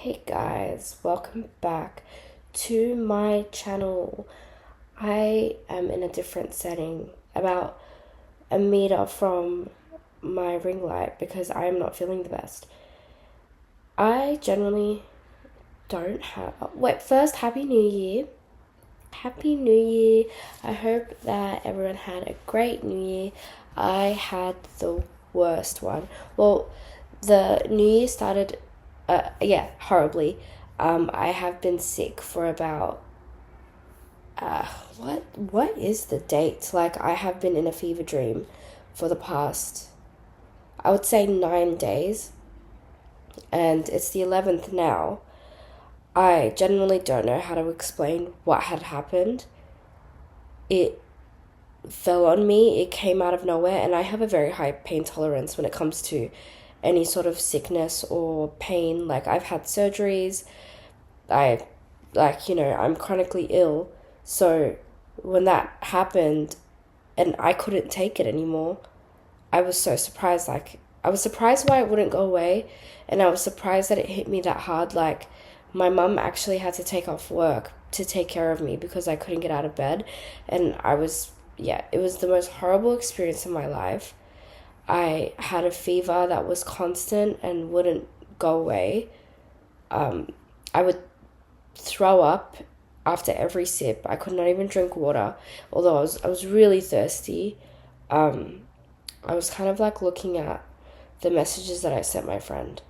Hey guys, welcome back to my channel. I am in a different setting, about a meter from my ring light because I am not feeling the best. I generally don't have. Wait, first, Happy New Year. Happy New Year. I hope that everyone had a great New Year. I had the worst one. Well, the New Year started, horribly. I have been sick for about, what is the date? Like, I have been in a fever dream for the past, I would say 9 days, and it's the 11th now. I genuinely don't know how to explain what had happened. It fell on me, it came out of nowhere, and I have a very high pain tolerance when it comes to any sort of sickness or pain. Like, I've had surgeries, I, I'm chronically ill. So when that happened and I couldn't take it anymore, I was so surprised. Like, I was surprised why it wouldn't go away, and I was surprised that it hit me that hard. Like, my mum actually had to take off work to take care of me because I couldn't get out of bed, and it was the most horrible experience of my life. I had a fever that was constant and wouldn't go away. I would throw up after every sip. I could not even drink water, although I was really thirsty. I was kind of like looking at the messages that I sent my friend.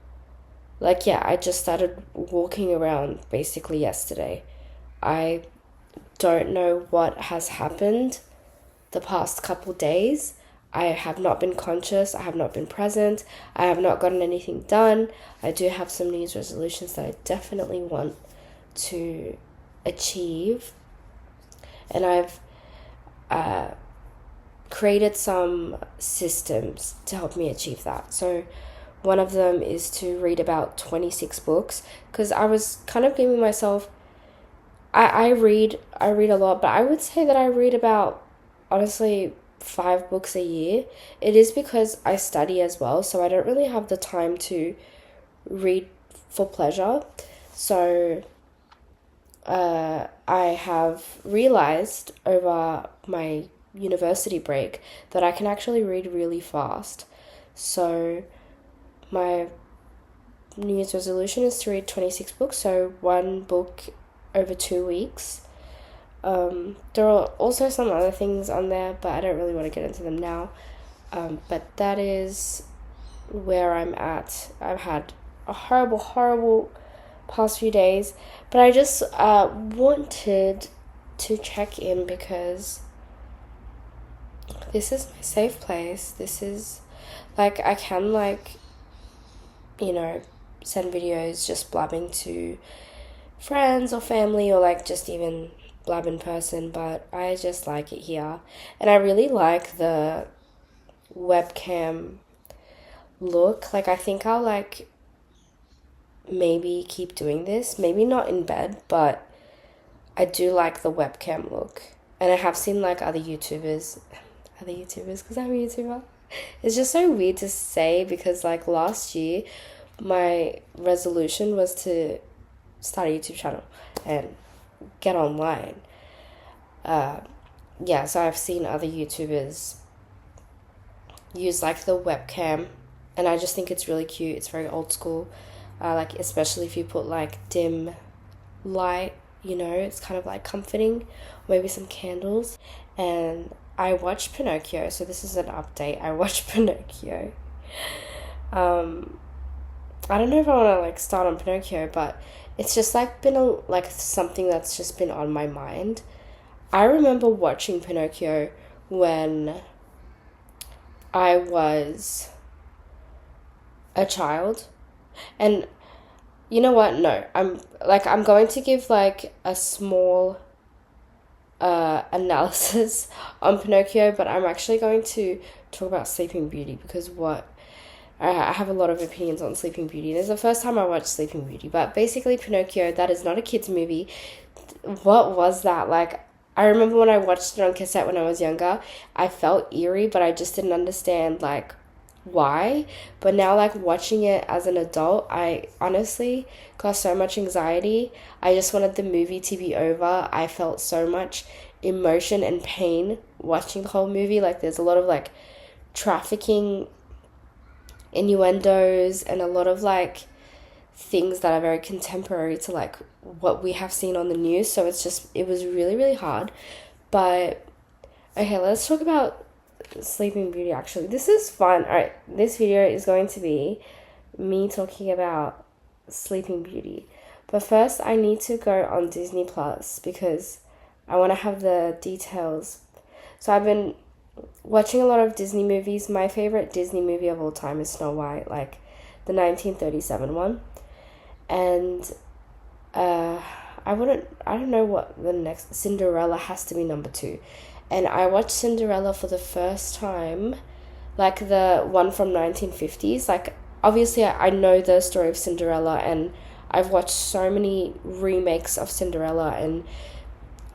Like, yeah, I just started walking around basically yesterday. I don't know what has happened the past couple days. I have not been conscious, I have not been present, I have not gotten anything done. I do have some New Year's resolutions that I definitely want to achieve, and I've created some systems to help me achieve that. So one of them is to read about 26 books, because I was kind of giving myself, I read a lot, but I would say that I read about, honestly, 5 books a year. It is because I study as well, so I don't really have the time to read for pleasure. So I have realized over my university break that I can actually read really fast. So my New Year's resolution is to read 26 books, so one book over 2 weeks. There are also some other things on there, but I don't really want to get into them now. But that is where I'm at. I've had a horrible, horrible past few days, but I just wanted to check in because this is my safe place. This is, like, I can, like, send videos just blabbing to friends or family, or like just even blab in person, but I just like it here. And I really like the webcam look. Like, I think I'll, like, maybe keep doing this, maybe not in bed, but I do like the webcam look. And I have seen, like, other YouTubers, because I'm a YouTuber. It's just so weird to say because, like, last year my resolution was to start a YouTube channel and get online. So I've seen other YouTubers use, like, the webcam, and I just think it's really cute. It's very old school. Like, especially if you put, like, dim light, it's kind of, like, comforting. Maybe some candles. And I watched Pinocchio, so this is an update. I watched Pinocchio. I don't know if I want to, like, start on Pinocchio, but it's just, like, been something that's just been on my mind. I remember watching Pinocchio when I was a child, and you know what? No, I'm going to give, like, a small analysis on Pinocchio, but I'm actually going to talk about Sleeping Beauty because I have a lot of opinions on Sleeping Beauty. And it's the first time I watched Sleeping Beauty, but basically Pinocchio, that is not a kid's movie. What was that? Like, I remember when I watched it on cassette when I was younger, I felt eerie, but I just didn't understand, like, why, but now like watching it as an adult, I honestly got so much anxiety. I just wanted the movie to be over. I felt so much emotion and pain watching the whole movie. Like there's a lot of like trafficking innuendos and a lot of like things that are very contemporary to like what we have seen on the news. So it was really, really hard. But okay, let's talk about Sleeping Beauty. Actually, this is fun. All right, this video is going to be me talking about Sleeping Beauty, but first I need to go on Disney Plus because I want to have the details. So I've been watching a lot of Disney movies. My favorite Disney movie of all time is Snow White, like the 1937 one, and I don't know what the next. Cinderella has to be number 2. And I watched Cinderella for the first time, like the one from 1950s. Like, obviously, I know the story of Cinderella, and I've watched so many remakes of Cinderella and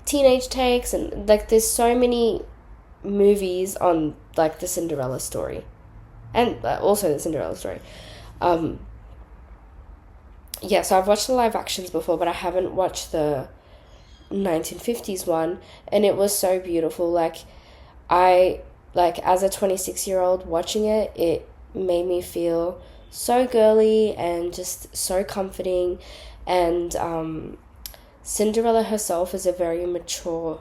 teenage takes, and like there's so many movies on like the Cinderella story, and also the Cinderella story. Yeah, so I've watched the live actions before, but I haven't watched the 1950s one, and it was so beautiful. Like as a 26-year-old watching it, it made me feel so girly and just so comforting. And Cinderella herself is a very mature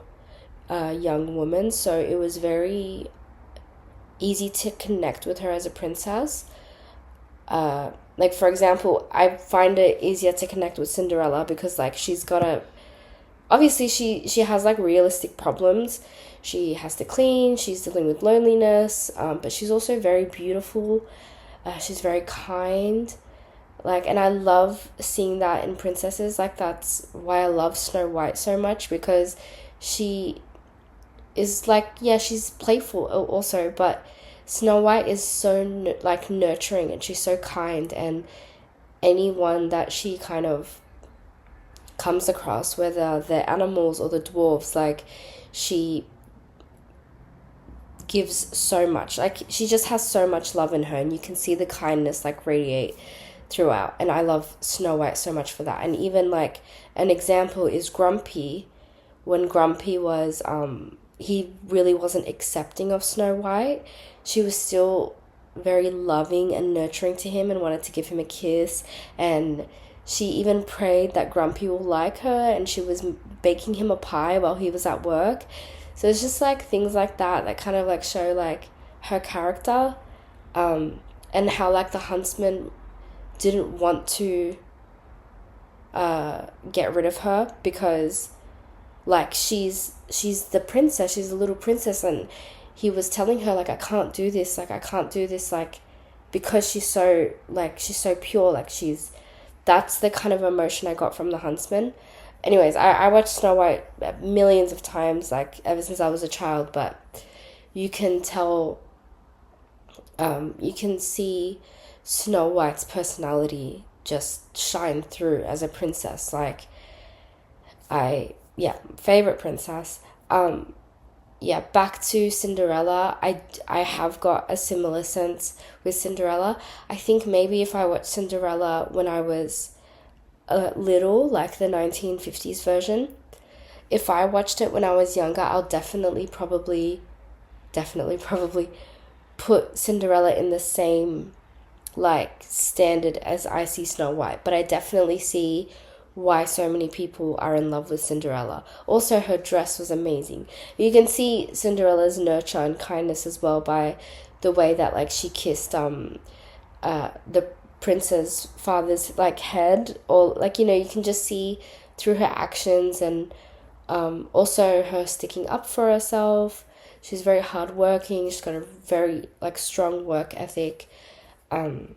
young woman, so it was very easy to connect with her as a princess. Like, for example, I find it easier to connect with Cinderella because like she's got a obviously she has like realistic problems. She has to clean, she's dealing with loneliness, but she's also very beautiful. She's very kind, like, and I love seeing that in princesses. Like, that's why I love Snow White so much, because she is like, yeah, she's playful also, but Snow White is so like nurturing, and she's so kind, and anyone that she kind of comes across, whether they're animals or the dwarves, like she gives so much. Like, she just has so much love in her, and you can see the kindness like radiate throughout. And I love Snow White so much for that. And even like an example is Grumpy. When Grumpy was he really wasn't accepting of Snow White, she was still very loving and nurturing to him and wanted to give him a kiss, and she even prayed that Grumpy will like her, and she was baking him a pie while he was at work. So it's just like things like that that kind of like show like her character, and how like the huntsman didn't want to get rid of her because like she's the princess, she's a little princess, and he was telling her like, I can't do this, like because she's so pure, like that's the kind of emotion I got from the huntsman. Anyways, I watched Snow White millions of times, like ever since I was a child, but you can tell, you can see Snow White's personality just shine through as a princess. Like, favorite princess. Back to Cinderella. I have got a similar sense with Cinderella. I think maybe if I watched Cinderella when I was little, like the 1950s version, if I watched it when I was younger, I'll definitely probably put Cinderella in the same like standard as I see Snow White. But I definitely see why so many people are in love with Cinderella. Also, her dress was amazing. You can see Cinderella's nurture and kindness as well by the way that like she kissed the prince's father's like head, or like, you know, you can just see through her actions, and also her sticking up for herself. She's very hardworking. She's got a very like strong work ethic. And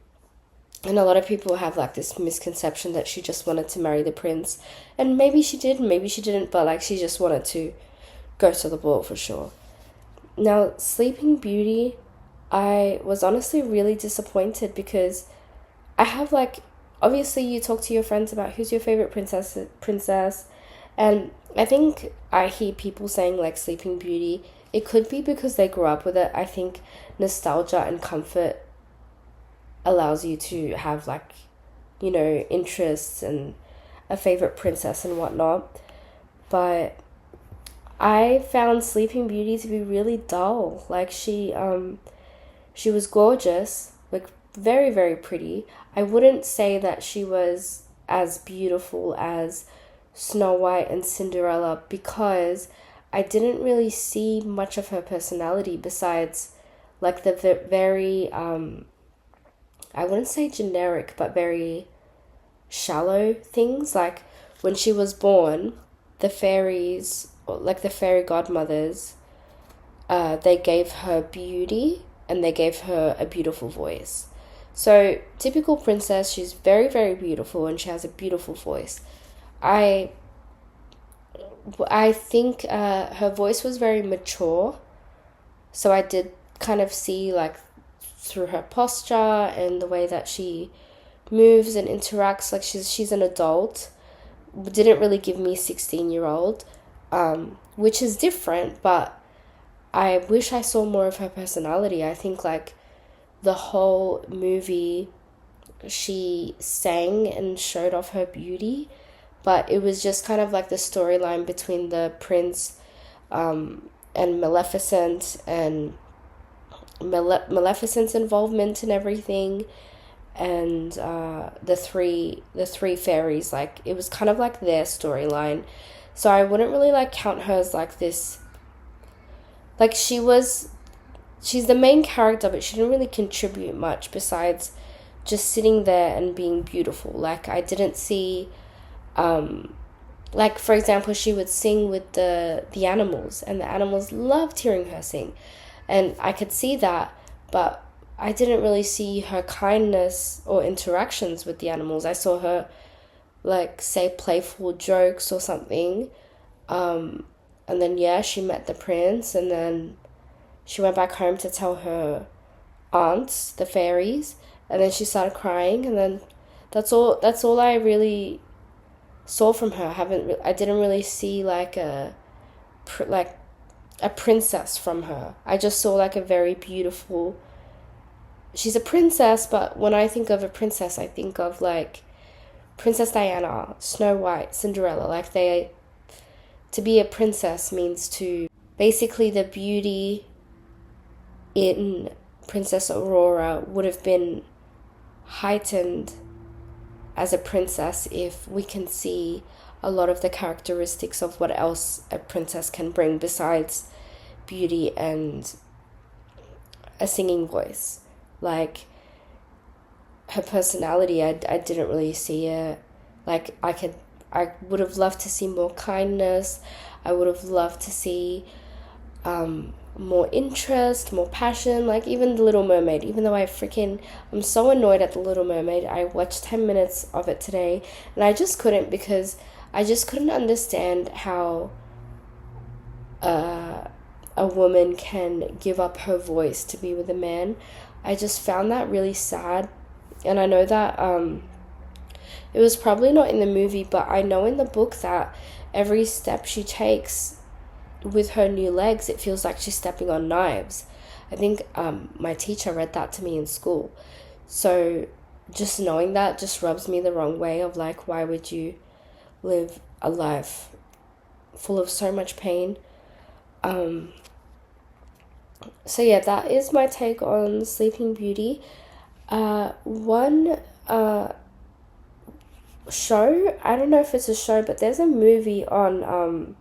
a lot of people have like this misconception that she just wanted to marry the prince, and maybe she did, maybe she didn't, but like she just wanted to go to the ball for sure. Now, Sleeping Beauty, I was honestly really disappointed because I have like, obviously you talk to your friends about who's your favorite princess, and I think I hear people saying like Sleeping Beauty. It could be because they grew up with it. I think nostalgia and comfort allows you to have like, you know, interests and a favorite princess and whatnot. But I found Sleeping Beauty to be really dull. Like she was gorgeous, like very, very pretty. I wouldn't say that she was as beautiful as Snow White and Cinderella because I didn't really see much of her personality besides like the very I wouldn't say generic but very shallow things. Like when she was born, the fairies, like the fairy godmothers, they gave her beauty and they gave her a beautiful voice. So typical princess, she's very, very beautiful and she has a beautiful voice. I I think her voice was very mature, so I did kind of see like through her posture and the way that she moves and interacts like she's an adult. Didn't really give me 16-year-old, which is different, but I wish I saw more of her personality. I think like the whole movie she sang and showed off her beauty, but it was just kind of like the storyline between the prince and Maleficent and Maleficent's involvement and everything, and the three fairies. Like it was kind of like their storyline, so I wouldn't really like count her as like this. Like she's the main character, but she didn't really contribute much besides just sitting there and being beautiful. Like I didn't see, like for example, she would sing with the animals, and the animals loved hearing her sing, and I could see that, but I didn't really see her kindness or interactions with the animals. I saw her like say playful jokes or something, and then yeah, she met the prince, and then she went back home to tell her aunts, the fairies, and then she started crying, and then that's all I really saw from her. I didn't really see like like a princess from her. I just saw like a very beautiful. She's a princess, but when I think of a princess, I think of like Princess Diana, Snow White, Cinderella. Like to be a princess means to basically the beauty in Princess Aurora would have been heightened as a princess if we can see a lot of the characteristics of what else a princess can bring besides beauty and a singing voice. Like her personality, I didn't really see it. Like I would have loved to see more kindness. I would have loved to see more interest, more passion. Like even The Little Mermaid, even though I'm so annoyed at The Little Mermaid. I watched 10 minutes of it today and I just couldn't, because I just couldn't understand how a woman can give up her voice to be with a man. I just found that really sad. And I know that it was probably not in the movie, but I know in the book that every step she takes with her new legs, it feels like she's stepping on knives. I think my teacher read that to me in school. So just knowing that just rubs me the wrong way of like, why would you live a life full of so much pain? So yeah, that is my take on Sleeping Beauty. One show, I don't know if it's a show, but there's a movie on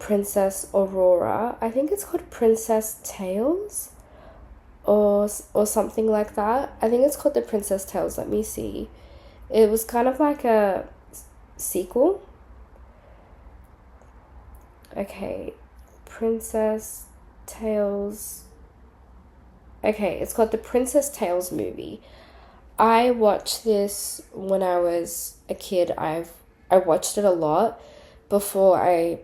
Princess Aurora. I think it's called Princess Tales or something like that. I think it's called The Princess Tales. Let me see. It was kind of like a sequel. Okay, Princess Tales. Okay, it's called The Princess Tales movie. I watched this when I was a kid. I watched it a lot before I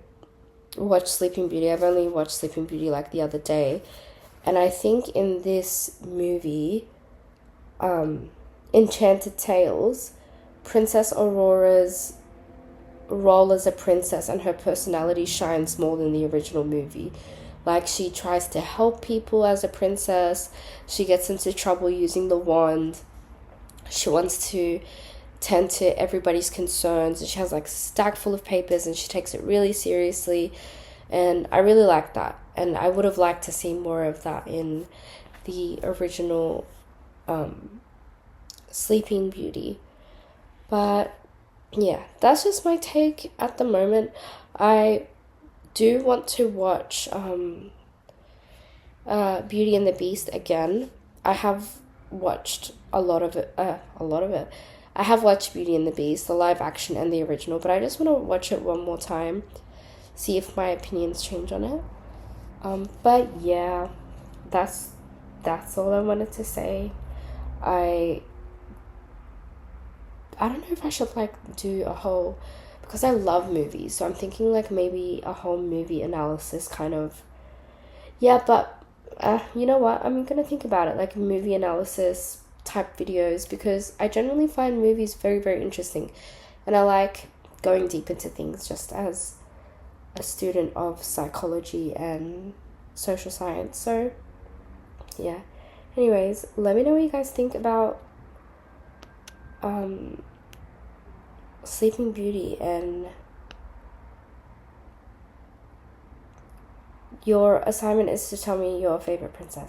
watched Sleeping Beauty. I've only watched Sleeping Beauty like the other day. And I think in this movie, Enchanted Tales, Princess Aurora's role as a princess and her personality shines more than the original movie. Like, she tries to help people as a princess. She gets into trouble using the wand. She wants to tend to everybody's concerns, and she has like a stack full of papers, and she takes it really seriously. And I really like that. And I would have liked to see more of that in the original Sleeping Beauty. But yeah, that's just my take at the moment. I do want to watch Beauty and the Beast again. I have watched a lot of it. I have watched Beauty and the Beast, the live action and the original, but I just want to watch it one more time, see if my opinions change on it. But yeah, that's all I wanted to say. I don't know if I should like do a whole, because I love movies, so I'm thinking like maybe a whole movie analysis kind of. Yeah, but you know what? I'm gonna think about it, like movie analysis type videos, because I generally find movies very, very interesting, and I like going deep into things just as a student of psychology and social science. So yeah. Anyways, let me know what you guys think about Sleeping Beauty, and your assignment is to tell me your favorite princess.